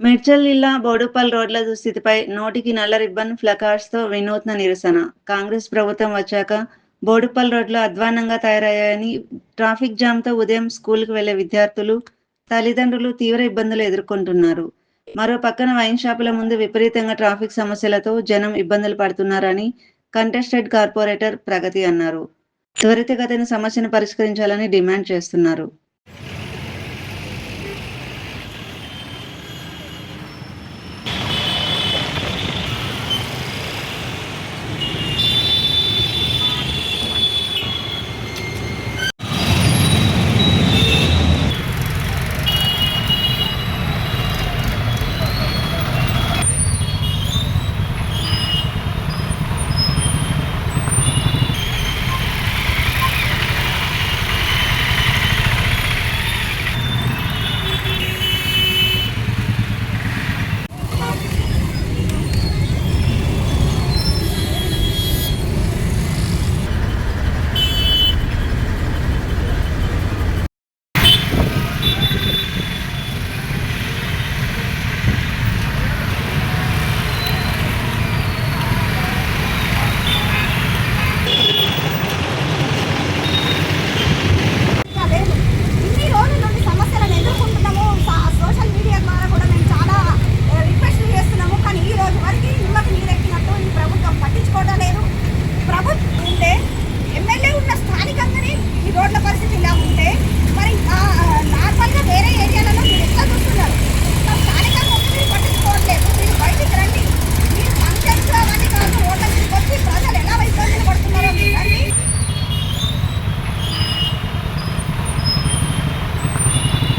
మేడ్చల్ జిల్లా బోడుప్పల్ రోడ్ల దుస్థితిపై నోటికి నల్ల రిబ్బన్, ప్లకార్డ్స్‌తో వినూత్న నిరసన. కాంగ్రెస్ ప్రభుత్వం వచ్చాక బోడుప్పల్ రోడ్లు అధ్వాన్నంగా తయారయ్యాయని, ట్రాఫిక్ జామ్‌తో ఉదయం స్కూలుకు వెళ్లే విద్యార్థులు, తల్లిదండ్రులు తీవ్ర ఇబ్బందులు ఎదుర్కొంటున్నారు. మరో పక్కన వైన్ షాపుల ముందు విపరీతంగా ట్రాఫిక్ సమస్యలతో జనం ఇబ్బందులు పడుతున్నారని కంటెస్టెడ్ కార్పొరేటర్ ప్రగతి అన్నారు. త్వరితగతిన సమస్యను పరిష్కరించాలని డిమాండ్ చేస్తున్నారు.